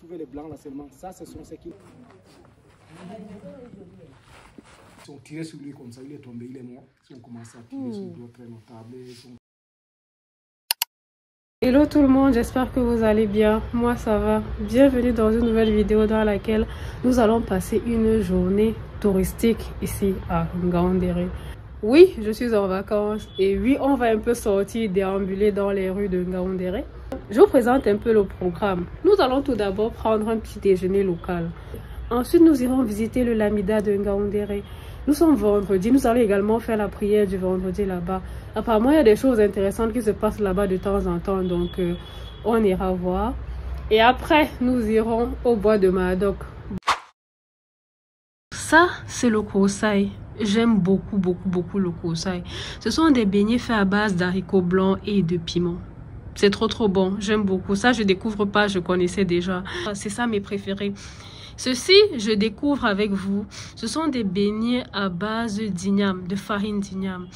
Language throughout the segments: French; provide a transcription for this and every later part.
trouvez les blancs là seulement. Ça, ce sont ceux qui... Ils sont tirés sur lui comme ça, il est tombé, il est mort. Ils ont commencé à tirer sur d'autres très notables. Hello tout le monde, j'espère que vous allez bien. Moi ça va. Bienvenue dans une nouvelle vidéo dans laquelle nous allons passer une journée touristique ici à Ngaoundéré. Oui, je suis en vacances et oui, on va un peu sortir, déambuler dans les rues de Ngaoundéré. Je vous présente un peu le programme. Nous allons tout d'abord prendre un petit déjeuner local. Ensuite, nous irons visiter le Lamida de Ngaoundéré. Nous sommes vendredi, nous allons également faire la prière du vendredi là-bas. Apparemment, il y a des choses intéressantes qui se passent là-bas de temps en temps, donc on ira voir. Et après, nous irons au bois de Mahadok. Ça, c'est le Kosai. J'aime beaucoup le Kosai. Ce sont des beignets faits à base d'haricots blancs et de piment. C'est trop bon, j'aime beaucoup. Ça, je découvre pas, je connaissais déjà. C'est ça mes préférés. Ceci, je découvre avec vous. Ce sont des beignets à base d'igname, de farine d'igname.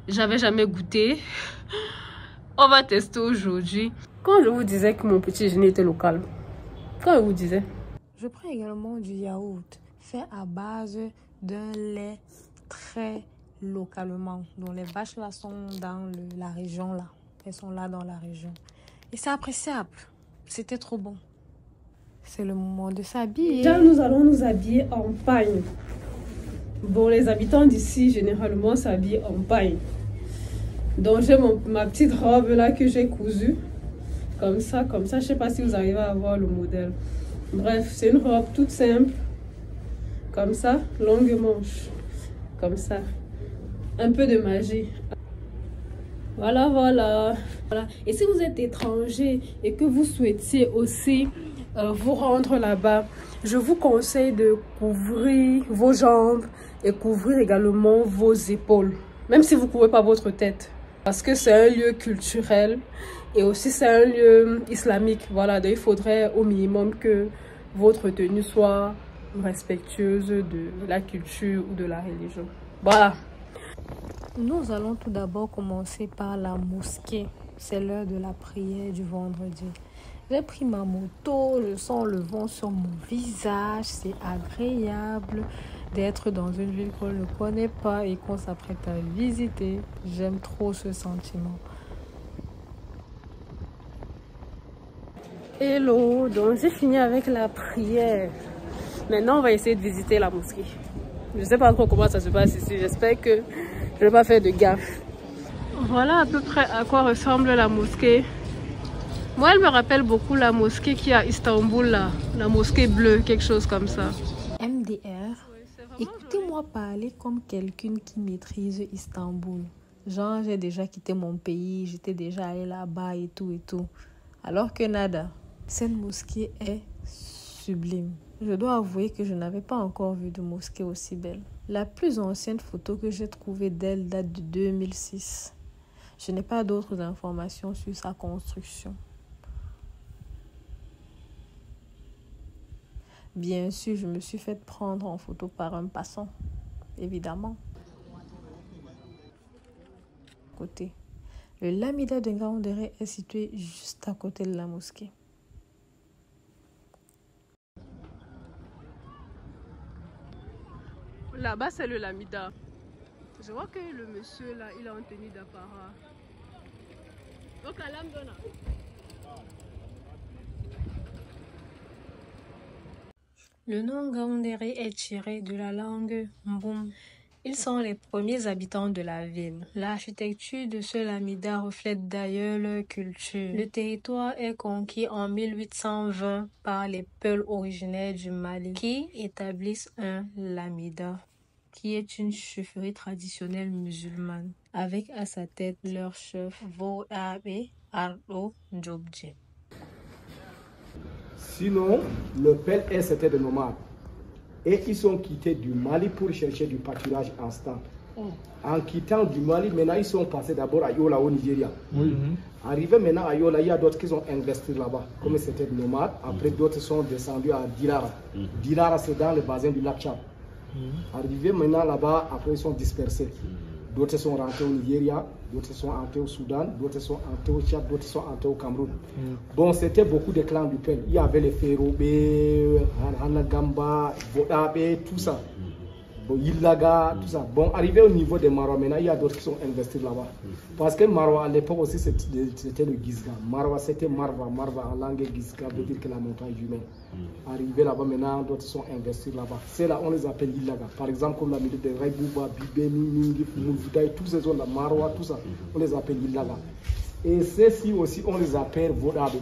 J'avais jamais goûté. On va tester aujourd'hui. Quand je vous disais que mon petit déjeuner était local, quand je vous disais. Je prends également du yaourt fait à base d'un lait très localement. Donc les vaches là sont dans la région là. Elles sont là dans la région. Et c'est appréciable. C'était trop bon. C'est le moment de s'habiller. Déjà, nous allons nous habiller en pagne. Bon, les habitants d'ici, généralement, s'habillent en pagne. Donc, j'ai ma petite robe là que j'ai cousue. Comme ça. Je ne sais pas si vous arrivez à voir le modèle. Bref, c'est une robe toute simple. Comme ça, longue manche. Comme ça. Un peu de magie. Voilà. Et si vous êtes étranger et que vous souhaitiez aussi vous rendre là-bas, je vous conseille de couvrir vos jambes et couvrir également vos épaules, même si vous ne couvrez pas votre tête, parce que c'est un lieu culturel et aussi c'est un lieu islamique. Voilà, donc il faudrait au minimum que votre tenue soit respectueuse de la culture ou de la religion. Voilà. Nous allons tout d'abord commencer par la mosquée. C'est l'heure de la prière du vendredi. J'ai pris ma moto, je sens le vent sur mon visage. C'est agréable d'être dans une ville qu'on ne connaît pas et qu'on s'apprête à visiter. J'aime trop ce sentiment. Hello, donc j'ai fini avec la prière. Maintenant, on va essayer de visiter la mosquée. Je ne sais pas trop comment ça se passe ici. J'espère que je ne vais pas faire de gaffe. Voilà à peu près à quoi ressemble la mosquée. Moi, elle me rappelle beaucoup la mosquée qui est à Istanbul, là. La mosquée bleue, quelque chose comme ça. MDR, écoutez-moi parler comme quelqu'un qui maîtrise Istanbul. Genre, j'ai déjà quitté mon pays, j'étais déjà allée là-bas et tout. Alors que nada, cette mosquée est sublime. Je dois avouer que je n'avais pas encore vu de mosquée aussi belle. La plus ancienne photo que j'ai trouvée d'elle date de 2006. Je n'ai pas d'autres informations sur sa construction. Bien sûr, je me suis fait prendre en photo par un passant, évidemment. Côté. Le Lamida de Ngaoundéré est situé juste à côté de la mosquée. Là-bas, c'est le Lamida. Je vois que le monsieur là, il est en tenue d'apparat. Donc, à l'âme donna. Le nom Ngaoundéré est tiré de la langue Mboum. Ils sont les premiers habitants de la ville. L'architecture de ce Lamida reflète d'ailleurs leur culture. Le territoire est conquis en 1820 par les Peuls originaires du Mali qui établissent un Lamida, qui est une chefferie traditionnelle musulmane, avec à sa tête leur chef Voabe Ardo Ndjobdje. Sinon, le père et c'était des nomades. Et ils sont quittés du Mali pour chercher du pâturage instant. En quittant du Mali, maintenant ils sont passés d'abord à Yola au Nigeria. Arrivés maintenant à Yola, il y a d'autres qui sont investis là-bas, comme c'était des nomades. Après, d'autres sont descendus à Dilara. Dilara, c'est dans le bassin du lac Tchad. Arrivés maintenant là-bas, après ils sont dispersés. D'autres sont rentrés au Nigeria, d'autres sont entrés au Soudan, d'autres sont entrés au Tchad, d'autres sont entrés au Cameroun. Bon, c'était beaucoup de clans du Pel. Il y avait les Ferrobe, Hanagamba, Bodabe, tout ça. Bon, Ilaga, tout ça. Bon, arrivé au niveau des Marois, maintenant, il y a d'autres qui sont investis là-bas. Parce que Marois, à l'époque aussi, c'était le Gizga. Marois, c'était Marva. Marva, en langue Gizga, veut dire que la montagne humaine. Arrivé là-bas, maintenant, d'autres sont investis là-bas. C'est là, on les appelle Ilaga. Par exemple, comme la milieu de Raibouba, Bibeni, Mingi, Moulvoudaï, tous ces zones-là, Marois, tout ça, on les appelle Ilaga. Et ceux-ci aussi, on les appelle Vodabe.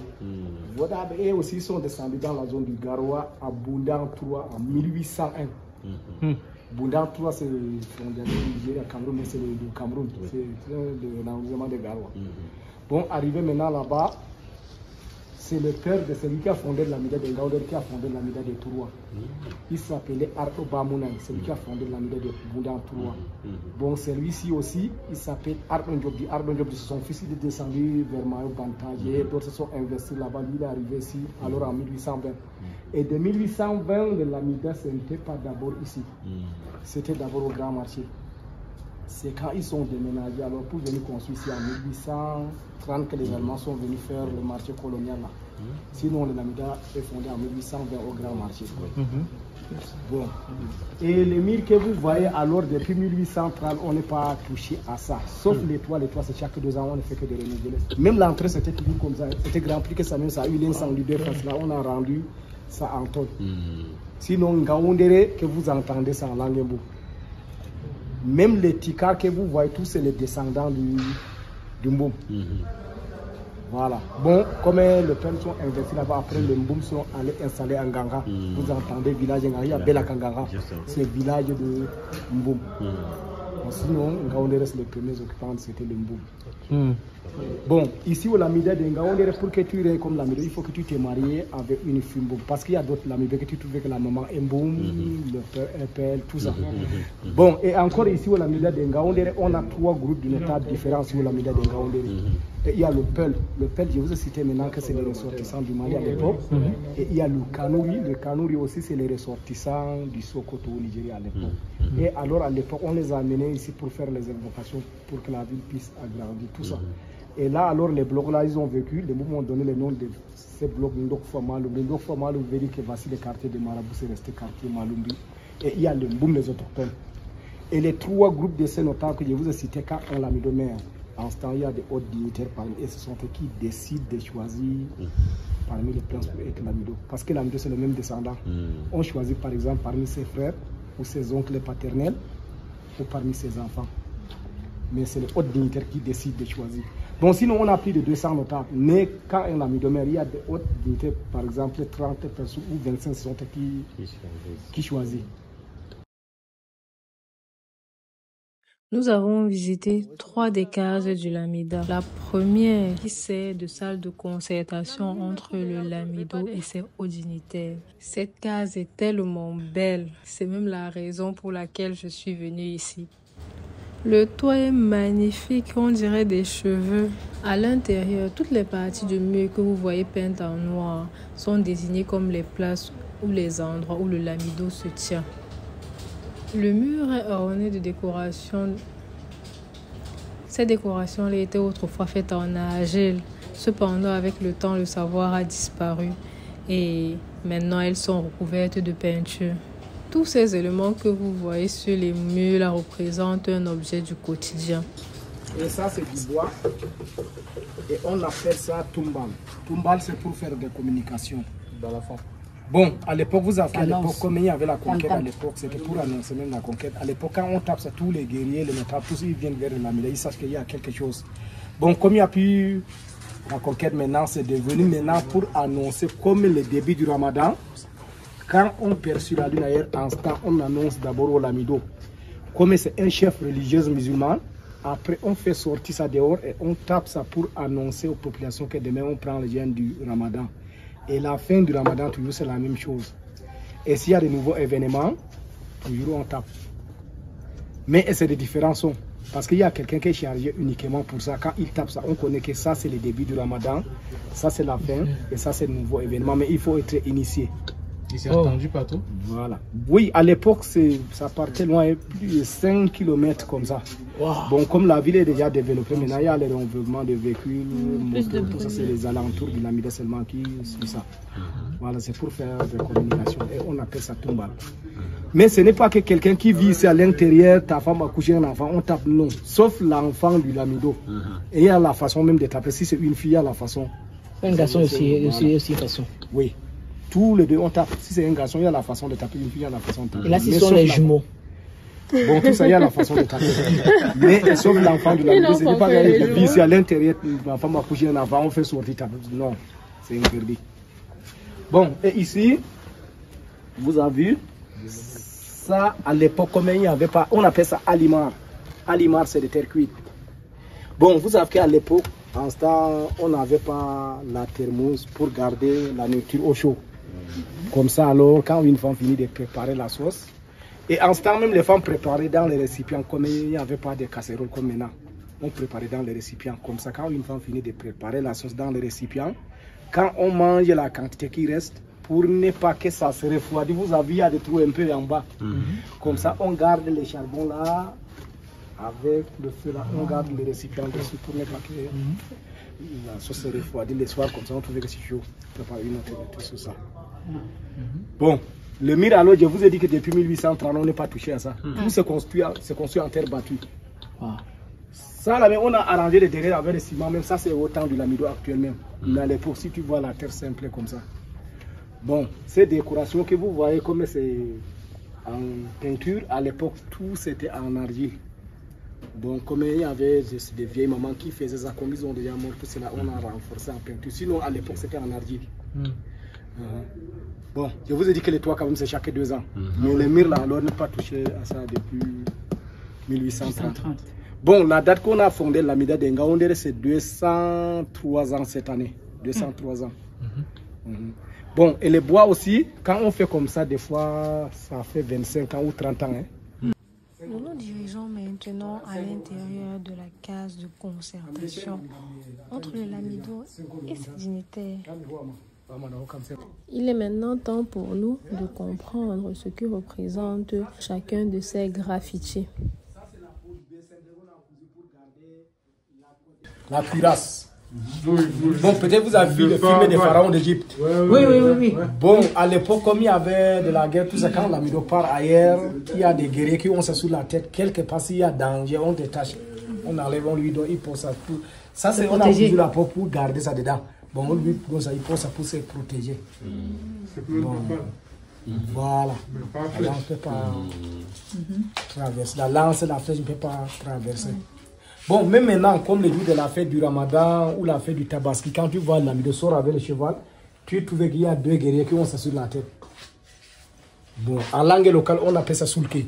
Vodabe, eux aussi, sont descendus dans la zone du Garoua, à Boundan 3, en 1801. Boundan 3, c'est le Nigeria, Cameroun, mais c'est le Cameroun, c'est l'enregistrement des Garoua. Bon, arrivé maintenant là-bas, c'est le père de celui qui a fondé l'Amida de Ngaoder, qui a fondé l'Amida de Touroua. Il s'appelait Arto Bamounan, celui qui a fondé l'Amida de Boundan Touroua. Bon, celui-ci aussi, il s'appelle Arto Ndjobdi. Arto Ndjobdi, c'est son fils, il est descendu vers Mayo Bantaje, d'autres se sont investis là-bas, lui il est arrivé ici, alors en 1820. Et de 1820, l'Amida, ce n'était pas d'abord ici, c'était d'abord au Grand Marché. C'est quand ils sont déménagés, alors pour venir construire ici en 1830 que les Allemands sont venus faire le marché colonial là. Sinon, l'Amida est fondé en 1820 au Grand Marché. Bon. Et les murs que vous voyez, alors depuis 1830, on n'est pas touché à ça. Sauf les toits, c'est chaque 2 ans, on ne fait que de renouveler. Même l'entrée, c'était toujours comme ça. C'était grand prix que ça, même ça a eu l'incendie de face là, on a rendu ça en tonne. Sinon, Ngaoundéré, que vous entendez ça en langue. Même les Tikars que vous voyez, tous c'est les descendants du Mboum. Voilà. Bon, comme les peuples sont investis là-bas, après les Mboum sont allés installer en Ganga. Vous entendez village Nganga, il y a Belakanganga. C'est le village de Mboum. Sinon, Ngaoundéré, c'est les premiers occupants, c'était le Mboum. Bon, ici au Lamida de Ngaoundéré, pour que tu aies comme Lamida, il faut que tu t'es marié avec une fille Mboum. Parce qu'il y a d'autres Lamida que tu trouves que la maman est Mboum, le père est Pel, tout ça. Bon, et encore ici au Lamida de Ngaoundéré, on a 3 groupes d'une étape différente ici au Lamida de Ngaoundéré. Et il y a le Pel. Le Pel, je vous ai cité maintenant que c'est les ressortissants du Mali à l'époque. Et il y a le Kanouri. Le Kanouri aussi, c'est les ressortissants du Sokoto au Nigeria à l'époque. Et alors, à l'époque, on les a amenés ici pour faire les invocations, pour que la ville puisse agrandir, tout ça. Et là, alors, les blocs là, ils ont vécu. Les mouvements ont donné le nom de ces blocs Ndokfwa Malumbi. Ndokfwa Malumbi veut dire que voici le quartier de Marabout, c'est resté quartier Malumbi. Et il y a le Mboum, les autochtones. Et les 3 groupes de ces notables que je vous ai cités, quand on l'a mis de mer, en ce temps, il y a des hautes dignitaires parmi eux, ce sont eux qui décident de choisir parmi les princes pour être l'Amido. Parce que l'Amido, c'est le même descendant. On choisit par exemple parmi ses frères, ou ses oncles paternels, ou parmi ses enfants. Mais c'est les hautes dignitaires qui décident de choisir. Bon, sinon, on a plus de 200 notables. Mais quand on a mis de mer, il y a des hautes dignitaires, par exemple 30 personnes ou 25, ce sont eux qui choisissent. Nous avons visité 3 des cases du Lamida. La première qui sert de salle de concertation entre le Lamido et ses hauts dignitaires. Cette case est tellement belle. C'est même la raison pour laquelle je suis venue ici. Le toit est magnifique, on dirait des cheveux. À l'intérieur, toutes les parties du mur que vous voyez peintes en noir sont désignées comme les places ou les endroits où le Lamido se tient. Le mur est orné de décorations. Ces décorations étaient autrefois faites en argile. Cependant, avec le temps, le savoir a disparu et maintenant elles sont recouvertes de peinture. Tous ces éléments que vous voyez sur les murs là représentent un objet du quotidien. Et ça, c'est du bois. Et on appelle ça tumbal. Tumbal, c'est pour faire des communications dans la forme. Bon, à l'époque, vous avez à l'époque, comme il y avait la conquête à l'époque, c'était pour annoncer même la conquête. À l'époque, quand on tape ça, tous les guerriers, les notables, tous ils viennent vers l'Amida, ils savent qu'il y a quelque chose. Bon, comme il n'y a plus la conquête maintenant, c'est devenu maintenant pour annoncer comme le début du Ramadan. Quand on perçoit la lune ailleurs instant, on annonce d'abord au Lamido. Comme c'est un chef religieux musulman, après on fait sortir ça dehors et on tape ça pour annoncer aux populations que demain on prend le jeûne du Ramadan. Et la fin du Ramadan, toujours, c'est la même chose. Et s'il y a de nouveaux événements, toujours on tape. Mais c'est des différents sons. Parce qu'il y a quelqu'un qui est chargé uniquement pour ça. Quand il tape ça, on connaît que ça, c'est le début du Ramadan. Ça, c'est la fin. Et ça, c'est le nouveau événement. Mais il faut être initié. Il s'est attendu partout. Voilà. Oui, à l'époque, ça partait loin, plus de 5 km comme ça. Wow. Bon, comme la ville est déjà développée, maintenant il y a le développement de véhicules, motos, tout ça, c'est les alentours du Lamida seulement qui suit ça. Voilà, c'est pour faire des communications et on appelle ça Tumbal. Mais ce n'est pas que quelqu'un qui vit ici à l'intérieur, ta femme a couché un enfant, on tape non, sauf l'enfant du Lamido. Et il y a la façon même de taper. Si c'est une fille, il y a la façon. Un garçon aussi façon. Oui. Tous les deux, on tape. Si c'est un garçon, il y a la façon de taper. Une fille, il y a la façon de taper. Et là, ce sont les jumeaux. Bon, tout ça, il y a la façon de taper. Mais sauf l'enfant du Lamido, ce n'est pas que vit ici à l'intérieur, la femme a couché un enfant, on fait sortir taper. Non, c'est interdit. Bon, et ici, vous avez vu, ça, à l'époque, comme il n'y avait pas, on appelle ça alimar. Alimar, c'est des terres cuites. Bon, vous savez qu'à l'époque, en ce temps, on n'avait pas la thermos pour garder la nourriture au chaud. Comme ça, alors, quand une femme finit de préparer la sauce, et en ce temps, même les femmes préparaient dans les récipients, comme il n'y avait pas de casseroles comme maintenant. On préparait dans les récipients. Comme ça, quand une femme finit de préparer la sauce dans les récipients, quand on mange la quantité qui reste, pour ne pas que ça se refroidisse, vous avez, il y a des trous un peu en bas. Comme ça, on garde les charbons là, avec le feu là, on garde les récipients dessus pour ne pas que la sauce se refroidisse le soir. Comme ça, on trouve que c'est chaud. On prépare une autre sur ça. Bon, le mur alors, je vous ai dit que depuis 1830, on n'est pas touché à ça. Tout se construit en terre battue. Ça, là, on a arrangé les derrière avec le ciment, même ça, c'est au temps du Lamido actuel même. Mais à l'époque, si tu vois la terre simple comme ça. Bon, ces décorations que vous voyez comme c'est en peinture, à l'époque, tout c'était en argile. Bon, comme il y avait des vieilles mamans qui faisaient ça, comme ils ont déjà mort, tout cela, on a renforcé en peinture. Sinon, à l'époque, c'était en argile. Bon, je vous ai dit que les toits, quand même, c'est chaque 2 ans. Mais le mur, là, alors, n'est pas touché à ça depuis 1830. Bon, la date qu'on a fondé Lamida de Ngaoundéré, c'est 203 ans cette année. 203 ans. Bon, et les bois aussi, quand on fait comme ça, des fois, ça fait 25 ans ou 30 ans. Hein. Nous nous dirigeons maintenant à l'intérieur de la case de concertation entre le Lamido et ses dignitaires. Il est maintenant temps pour nous de comprendre ce que représente chacun de ces graffitis. La cuirasse. Bon, peut-être vous avez vu le film des pharaons d'Égypte. Oui. Bon, à l'époque, comme il y avait de la guerre, tout ça, quand Lamido part ailleurs, il y a des guerriers qui ont ça sur la tête. Quelque part, s'il y a danger, on détache. On enlève, on lui donne, il pose ça. Ça, c'est on a cousu la peau pour garder ça dedans. Bon, on lui pose ça, il pose ça pour se protéger. Bon. Voilà. Là, on ne peut pas traverser. La lance, la flèche, on ne peut pas traverser. Bon, même maintenant, comme le jour de la fête du Ramadan ou la fête du Tabaski, quand tu vois Lamido sort avec le cheval, tu trouves qu'il y a 2 guerriers qui ont ça sur la tête. Bon, en langue locale, on appelle ça soulké.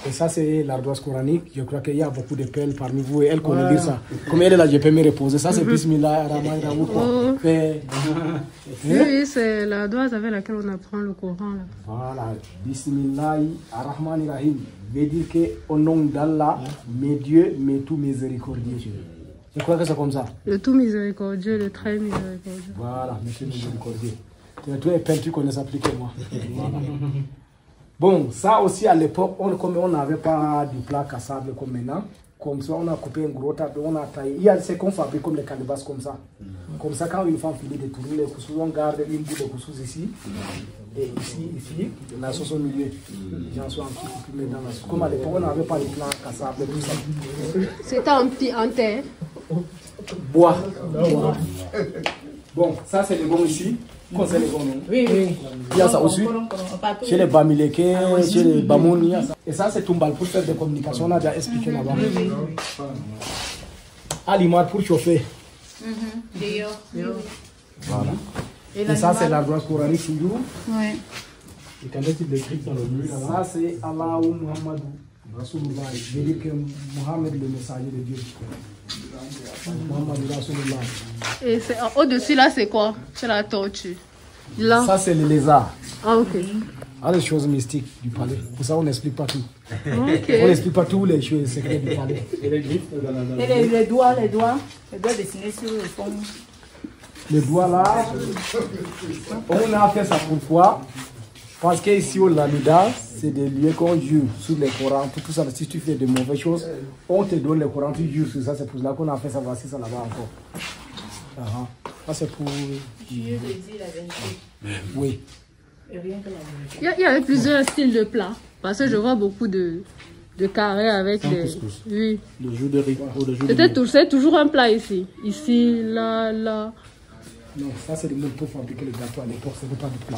Et ça, c'est l'ardoise coranique. Je crois qu'il y a beaucoup de perles parmi vous et elle connaît dire ça. Comme elle est là, je peux me reposer. Ça, c'est Bismillah, Rahman, Rahim. Oui, c'est l'ardoise avec laquelle on apprend le Coran. Là. Voilà, Bismillah, Rahman, Rahim. Veut dire qu'au nom d'Allah, mes dieux, mes tout miséricordieux. Je crois que c'est comme ça. Le tout miséricordieux, le très miséricordieux. Voilà, le tout miséricordieux. Tous les peines, tu connais ça plus que moi. Voilà. Bon, ça aussi à l'époque, comme on n'avait pas du plat cassable comme maintenant, comme ça on a coupé un gros tas, on a taillé. Il y a ce qu'on fabrique comme les calebasses comme ça. Comme ça, quand une femme finit de tourner les cousous, on garde une boule de cousous ici. Et ici, la sauce au milieu. Les gens sont en petit coupé dans la sauce. Comme à l'époque, on n'avait pas de plat cassable, tout ça. C'était en terre. Bois. Bon, ça c'est le bon ici. C'est le bon, non? Oui. Il y a ça aussi. Chez les Bamileke, chez les Bamoun, il y a ça. Et ça c'est Tumbal pour faire des communications. On a déjà expliqué là-bas. Alimar pour chauffer. Voilà. Et ça c'est l'ardoise coranique toujours. Oui. Et quand est-ce qu'il écrit dans le mur là-bas? Ça c'est Allah ou Muhammadou. Rasulullah. Je veux dire que Mohamed le messager de Dieu. Et au-dessus là c'est quoi? C'est la tortue. Là. Ça c'est le lézard. Ah ok. Ah, les choses mystiques du palais. Pour ça on n'explique pas tout. Okay. On n'explique pas tous les choses secrets du palais. Et les griffes. Et les doigts dessinés sur le fond. Le doigt là, on a fait ça pourquoi? Parce qu'ici au Lamida, c'est des lieux qu'on jure sur les Corans, tout ça. Si tu fais de mauvaises choses, on te donne les Corans, tu jures sur ça. C'est pour cela qu'on a fait ça, voici ça là-bas encore. Ça c'est pour... Dieu te dit la vérité. Oui. Il y avait plusieurs styles de plats. Parce que je vois beaucoup de carrés avec des... Oui. Le jus de riz ou le jus de Peut-être c'est toujours un plat ici. Ici, là, là. Non, ça c'est le monde pour fabriquer le gâteau à l'époque, ce n'est pas du plat.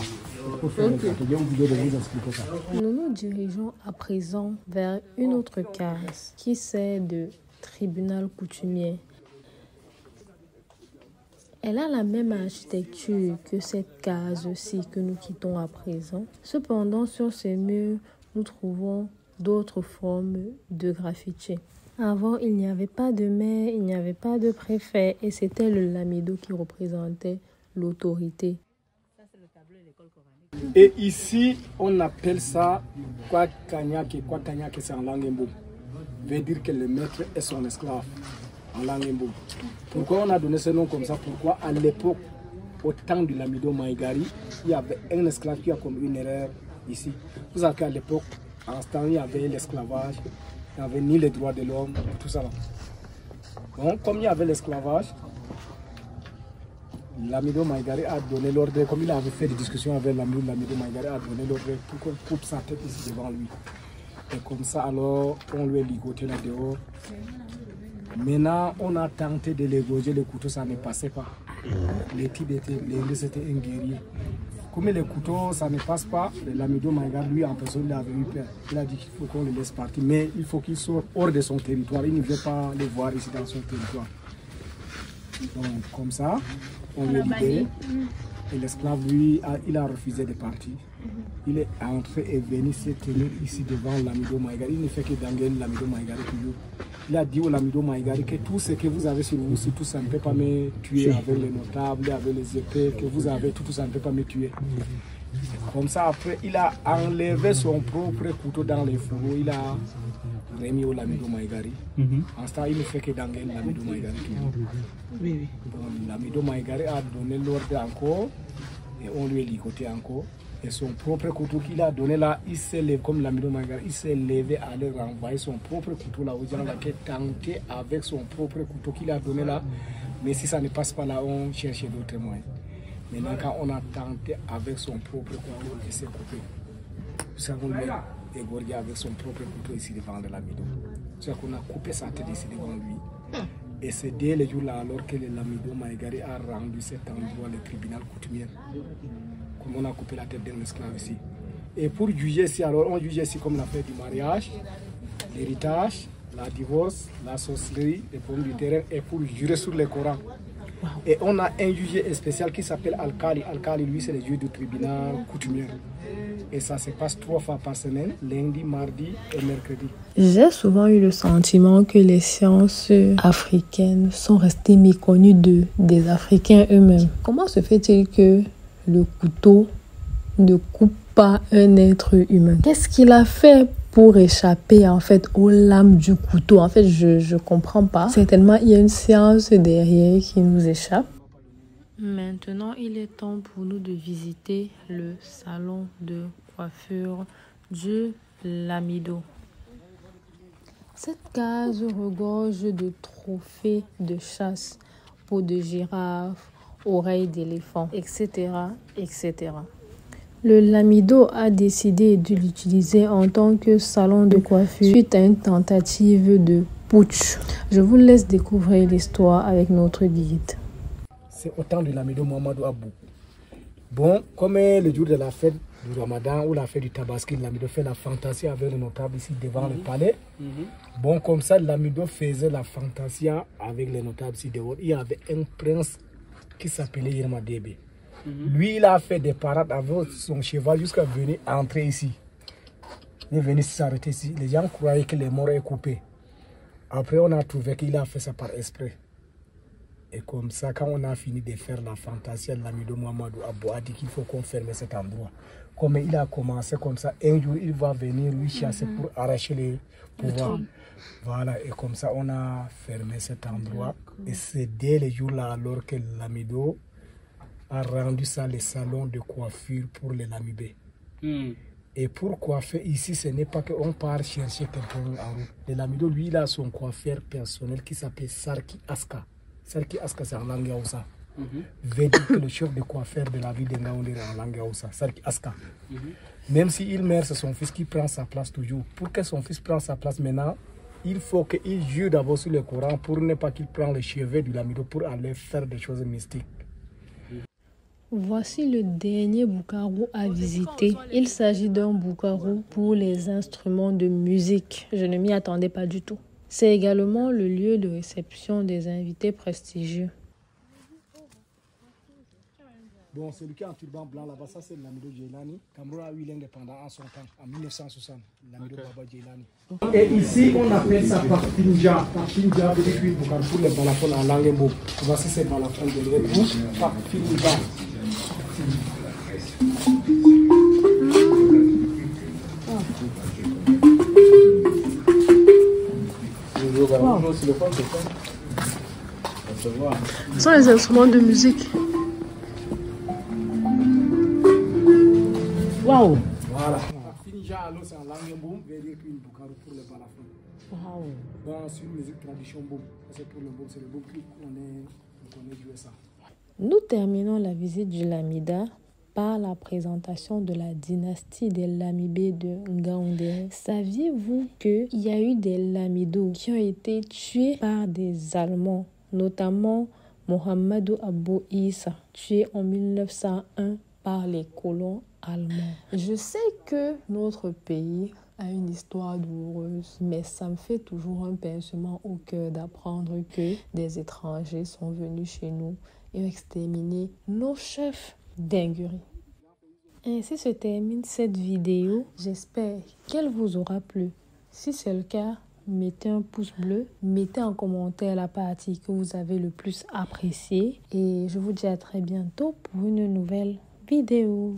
Pour faire le gâteau, j'ai oublié de vous expliquer ça. Nous nous dirigeons à présent vers une autre case qui sert de tribunal coutumier. Elle a la même architecture que cette case-ci que nous quittons à présent. Cependant, sur ces murs, nous trouvons d'autres formes de graffiti. Avant, il n'y avait pas de maire, il n'y avait pas de préfet et c'était le lamido qui représentait l'autorité. Et ici, on appelle ça Kwakanyake. Kwakanyake, c'est en langue mbo. Veut dire que le maître est son esclave en langue mbo. Pourquoi on a donné ce nom comme ça? Pourquoi à l'époque, au temps du lamido Maïgari, il y avait un esclave qui a commis une erreur ici. Vous savez qu'à l'époque, en ce temps, il y avait l'esclavage. Il n'y avait ni les droits de l'homme, tout ça là. Donc, comme il y avait l'esclavage, Lamido Maïgari a donné l'ordre, comme il avait fait des discussions avec Lamido Maïgari a donné l'ordre pour qu'on coupe sa tête ici devant lui. Et comme ça, alors, on lui a ligoté là dehors. Maintenant, on a tenté de l'égorger, le couteau, ça ne passait pas. Les types étaient, c'était un guerrier. Comme les couteaux, ça ne passe pas, Lamido Maïgari, lui, en personne, il avait eu peur. Il a dit qu'il faut qu'on le laisse partir, mais il faut qu'il sorte hors de son territoire. Il ne veut pas les voir ici dans son territoire. Donc, comme ça, on l'a libéré. Et l'esclave, lui, il a refusé de partir. Il est entré et venu se tenir ici devant Lamido Maïgari. Il ne fait que d'engueuler Lamido Maïgari toujours. Il a dit au Lamido Maïgari que tout ce que vous avez sur vous, tout ça ne peut pas me tuer avec les notables, avec les épées que vous avez, tout ça ne peut pas me tuer. Comme ça, après, il a enlevé son propre couteau dans les fourreaux. Il a remis au Lamido Maïgari. En ce temps, il ne fait que d'engueuler Lamido Maïgari toujours. Bon, Lamido Maïgari a donné l'ordre encore et on lui a ligoté encore. Et son propre couteau qu'il a donné là, il s'est levé comme Lamido Maïgari, il s'est levé à aller renvoyer son propre couteau là aux gens là qui ont tenté avec son propre couteau qu'il a donné là. Mais si ça ne passe pas là, on cherche d'autres moyens. Maintenant, quand on a tenté avec son propre couteau, il s'est coupé. C'est qu'on lui a égorgé avec son propre couteau ici devant le Lamido. C'est qu'on a coupé sa tête ici devant lui. Et c'est dès le jour là alors que le Lamido Maïgari a rendu cet endroit le tribunal coutumier. Comme on a coupé la tête d'un esclave ici. Et pour juger ici, alors on juge ici comme l'affaire du mariage, l'héritage, la divorce, la sorcellerie, les problèmes du terrain, et pour jurer sur le Coran. Et on a un juge spécial qui s'appelle Al-Kali. Al-Kali, lui, c'est le juge du tribunal coutumier. Et ça se passe 3 fois par semaine, lundi, mardi et mercredi. J'ai souvent eu le sentiment que les sciences africaines sont restées méconnues des Africains eux-mêmes. Comment se fait-il que le couteau ne coupe pas un être humain? Qu'est-ce qu'il a fait pour échapper en fait aux lames du couteau? En fait, je comprends pas. Certainement, il y a une science derrière qui nous échappe. Maintenant, il est temps pour nous de visiter le salon de coiffure du Lamido. Cette case regorge de trophées de chasse, peau de girafe, oreilles d'éléphant, etc., etc. Le Lamido a décidé de l'utiliser en tant que salon de coiffure suite à une tentative de putsch. Je vous laisse découvrir l'histoire avec notre guide. C'est au temps du Lamido Mohamedou Abou. Bon, comme le jour de la fête du Ramadan ou la fête du Tabaski, Lamido fait la fantasia avec les notables ici devant le palais. Bon, comme ça, Lamido faisait la fantasia avec les notables ici dehors. Il y avait un prince qui s'appelait Yerma Débé. Lui, il a fait des parades avec son cheval jusqu'à venir entrer ici. Il est venu s'arrêter ici. Les gens croyaient que les morts étaient coupés. Après, on a trouvé qu'il a fait ça par esprit. Et comme ça, quand on a fini de faire la fantasia, Lamido Mohamedou Abou a dit qu'il faut qu'on ferme cet endroit. Comme il a commencé comme ça, un jour, il va venir lui chasser pour arracher les pouvoirs. Voilà, et comme ça, on a fermé cet endroit. Et c'est dès le jour-là, alors que Lamido a rendu ça les salons de coiffure pour les lamibés. Et pour coiffer ici, ce n'est pas qu'on part chercher quelqu'un en route. Le lamido, lui, il a son coiffeur personnel qui s'appelle Sarki Aska. Sarki Aska, c'est en langue Hausa. Veut dire que le chef de coiffeur de la ville de Ngaoundéré en langue Hausa, Sarki Aska. Même s'il meurt, c'est son fils qui prend sa place toujours. Pour que son fils prenne sa place maintenant, il faut qu'il jure d'abord sur le Coran pour ne pas qu'il prenne les cheveux du lamido pour aller faire des choses mystiques. Voici le dernier Bukaru à visiter. Il s'agit d'un Bukaru pour les instruments de musique. Je ne m'y attendais pas du tout. C'est également le lieu de réception des invités prestigieux. Bon, celui qui a un turban blanc là-bas, ça c'est Lamido Djeylani. Cameroun a eu l'indépendance en son temps, en 1960. Lamido Baba Djeylani. Et ici, on appelle ça Parfinja. Parfinja veut dire que pour les balafons en langue mot. Voici ces balafons de l'Europe. Parfinja. Ce sont les instruments de musique. Waouh! Voilà. Finja, c'est en langue boum, veut dire qu'une Bukaru pour les balafons. Waouh! Dans une musique tradition boum. C'est pour le boum, c'est le boum qu'on connaît jouer ça. Nous terminons la visite du Lamida par la présentation de la dynastie des Lamibés de Ngaoundéré. Saviez-vous qu'il y a eu des Lamidos qui ont été tués par des Allemands, notamment Mohamedou Abou Issa, tué en 1901 par les colons allemands. Je sais que notre pays a une histoire douloureuse, mais ça me fait toujours un pincement au cœur d'apprendre que des étrangers sont venus chez nous et ont exterminé nos chefs dinguerie. Ainsi se termine cette vidéo. J'espère qu'elle vous aura plu. Si c'est le cas, mettez un pouce bleu, mettez en commentaire la partie que vous avez le plus appréciée et je vous dis à très bientôt pour une nouvelle vidéo.